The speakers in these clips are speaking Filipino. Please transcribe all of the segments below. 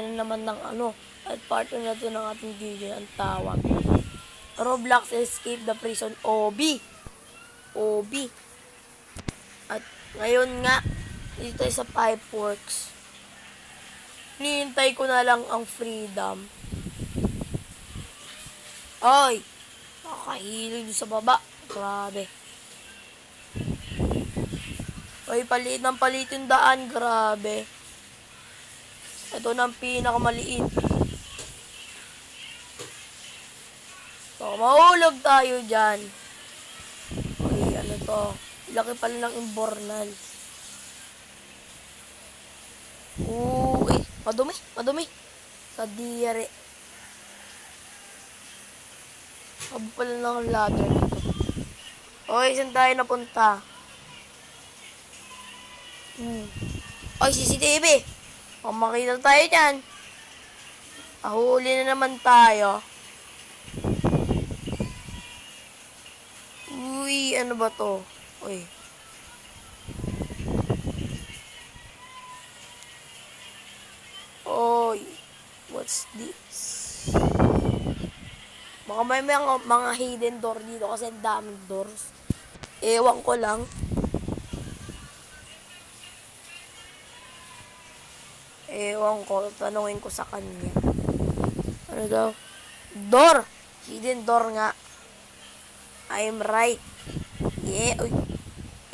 na naman ng at part na to ng ating video ang tawag. Roblox Escape the Prison OB. At ngayon nga, dito tayo sa Pipeworks. Hinihintay ko na lang ang freedom. Ay! Nakakahilig sa baba. Grabe. Ay, palit ng palit yung daan. Grabe. Ito na ang pinakamaliit. So, mahulog tayo dyan. Ay, ano to? Laki pala ng imbornal. Uy, madumi. Sa diyare. Abo pala ng ladder nito. Okay, saan tayo napunta? Ay, CCTV! Kung makita tayo dyan. Ahuli na naman tayo. Uy, ano ba to? Uy. Oy, what's this? Baka may mga hidden door dito kasi daming doors. Ewan ko lang. Ewan ko, tanungin ko sa kanya. Ano daw? Door! Hidden door nga. I'm right. Yeah, uy.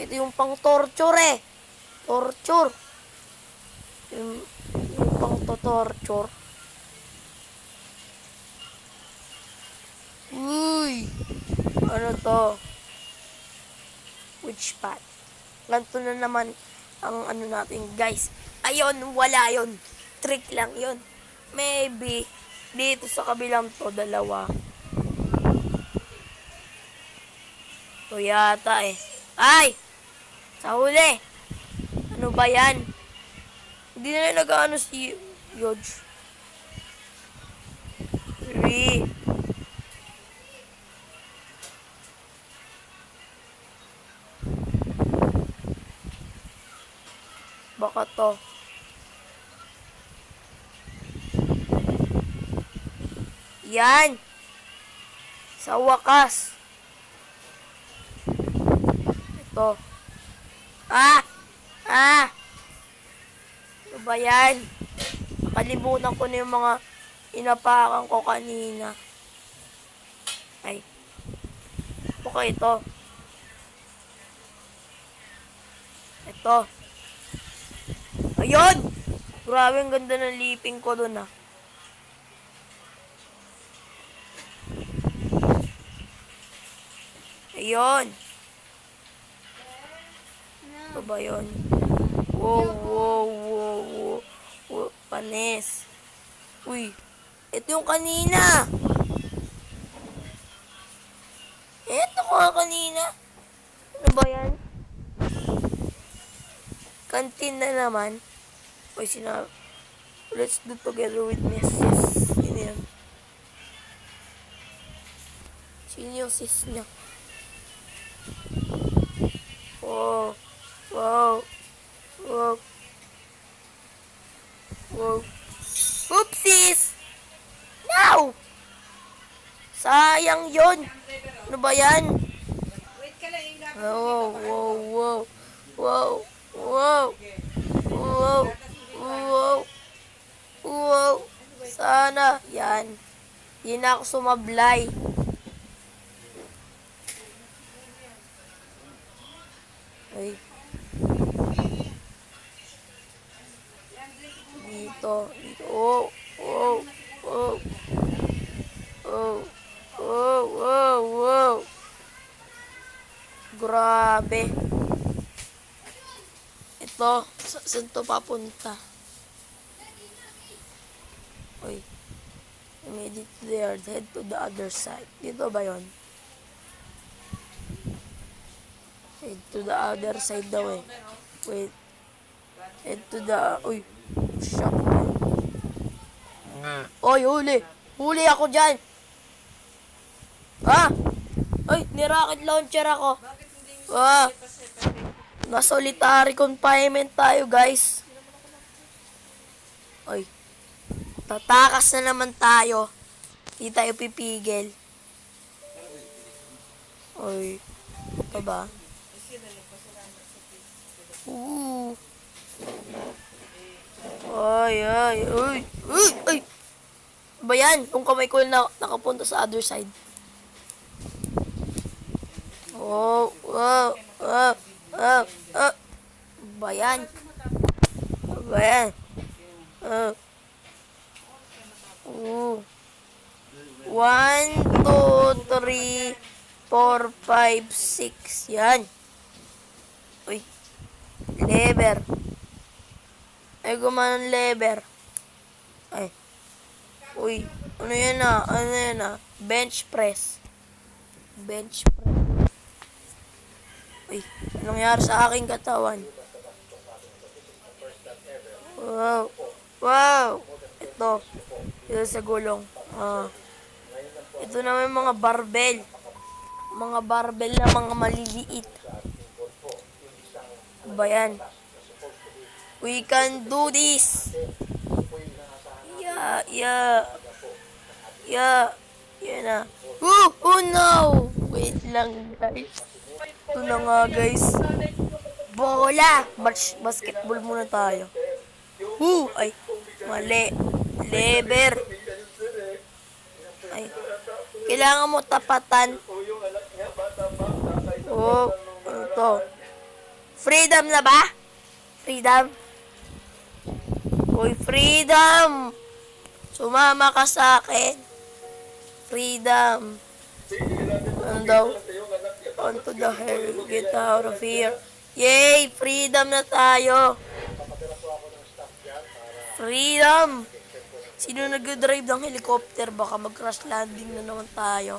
Ito yung pang torture eh. Torture. Yung pang torture. Uy! Ano to? Which path? Ganito na naman ang ano natin, guys. Ayun, wala yun. Trick lang yun. Maybe, dito sa kabilang to, dalawa. Ito yata eh. Ay! Sa huli! Ano ba yan? Hindi na nag-ano si Yodge. 3. Baka to. Yan! Sa wakas. Ito. Ano ba yan? Kalimutan ko na yung mga inapakan ko kanina. Ay. Okay, ito. Ito. Ayun! Grabe, ang ganda ng liping ko dun ah. Ayun. Ano ba yun? Wow. Panis. Uy. Ito yung kanina. Ito ko nga kanina. Ano ba yan? Canteen na naman. Uy, let's do together with Mrs. Sino yan? Sino yung sis niya? Wow. Oopsies! No! Sayang yun. Ano ba yan? Wow. Sana. Yan. Hindi na ako sumablay. Ay. Dito. Wow. Grabe. Ito. Saan to papunta? Uy. I made it there. Head to the other side. Dito ba yun? Head to the other side daw eh. Wait. Head to the... Uy. Shock. Oy, huli. Huli ako dyan. Ay, ni-rocket launcher ako. Na solitary confinement tayo, guys. Ay. Tatakas na naman tayo. Hindi tayo pipigil. Oy. Ito ba? Ay, ay, uy, uy, ay. Ba yan? Yung kamay ko na nakapunta sa other side. Oh, wow, wow, wow, wow. Ba yan? Ba yan? One, two, three, 4, 5, 6. Yan. Uy. Lever. Ay, gumana ng lever. Ay. Uy. Ano yan na? Ano yan na? Bench press. Bench press. Uy. Anong nangyari sa aking katawan? Wow. Wow. Ito. Ito sa gulong. Ito naman mga barbell. Mga barbell na mga maliliit. Ba yan? We can do this. Yeah, yeah. Yeah. Yan na. Oh no! Wait lang, guys. Ito na nga, guys. Bola! Basketball muna tayo. Ay. Mali. Lever. Ay. Kailangan mo tapatan. Oh, ano to? Freedom na ba? Freedom? Uy, freedom! Sumama ka sa akin. Freedom. Ano daw? Onto the hell. Get out of here. Yay! Freedom na tayo. Freedom! Sino nag-drive ng helicopter? Baka mag-crash landing na naman tayo.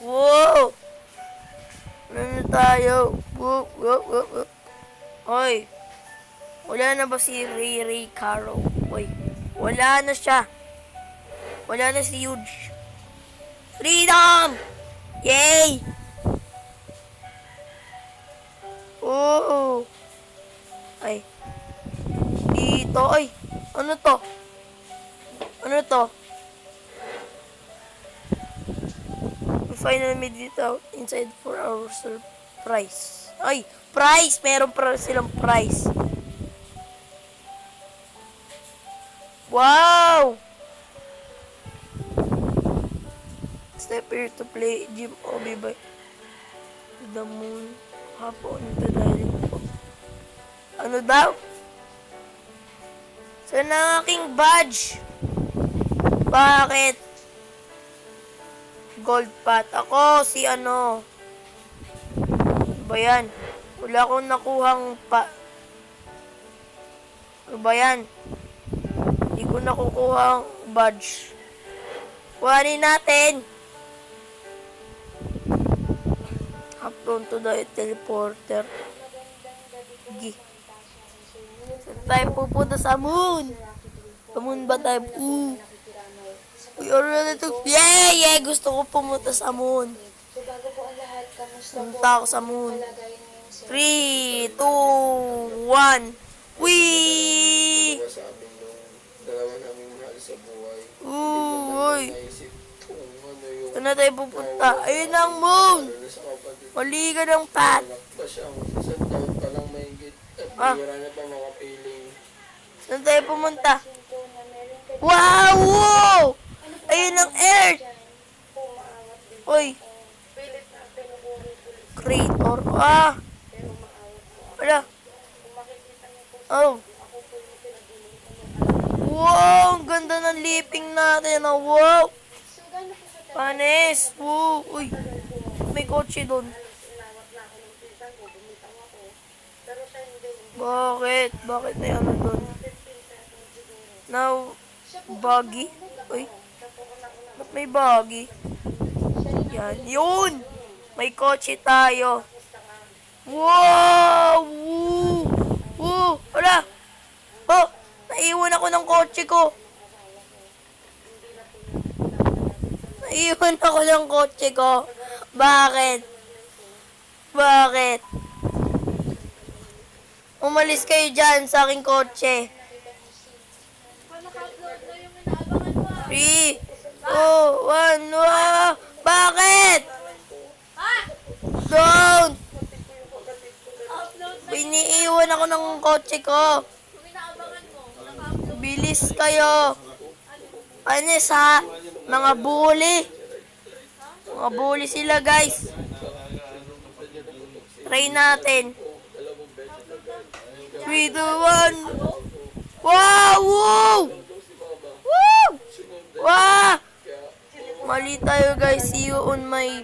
Wow! Ano na tayo? Wow, wow, wow, wow. Hoy! Wala na ba si Ray Caro? Hoy! Wala na siya. Wala na si Huge. Freedom! Yay! Oh! Ay. Dito. Ay! Ano to? Ano to? We finally made it out inside for our surprise. Ay! Prize! Meron pa silang prize. Wow! Step here to play Jim Obi by the moon. Hapon the dining. Ano daw? Saan ang aking badge? Bakit? Gold pot. Ako si ano? Ano ba yan? Wala akong nakuhang Ano ba yan? Hindi ko nakukuhang badge. Kuhanin natin. Upload to the teleporter. Gi. Saan tayo pupunta sa moon? Sa moon ba tayo? We already took... Yeah! Gusto ko pumunta sa moon. Punta ako sa moon. 3, 2, 1. Wee! Uy! Saan na tayo pupunta? Ayun ang moon! Mali ka ng pat. Saan tayo pumunta? Wow! Ayun ang earth! Uy! Creator. Wala. Oh. Wow! Ang ganda ng living natin. Wow! Panis! Wow! Uy! May kotse doon. Bakit? Bakit may ano doon? Now, buggy? Uy. Ba't may buggy? Yan. Yun! May kotse tayo. Wow! Woo! Woo! Wala! Oh! Naiwan ako ng kotse ko. Naiwan ako ng kotse ko. Bakit? Bakit? Umalis kayo dyan sa aking kotse. 3, 2, 1, wow! Bakit? Don't! Iniiwan ako ng kotse ko. Bilis kayo. Anis ha? Mga bully. Mga bully sila guys. Try natin. 3, 2, 1. Wow! Wow! Woo! Wow! Mali tayo guys. See you on my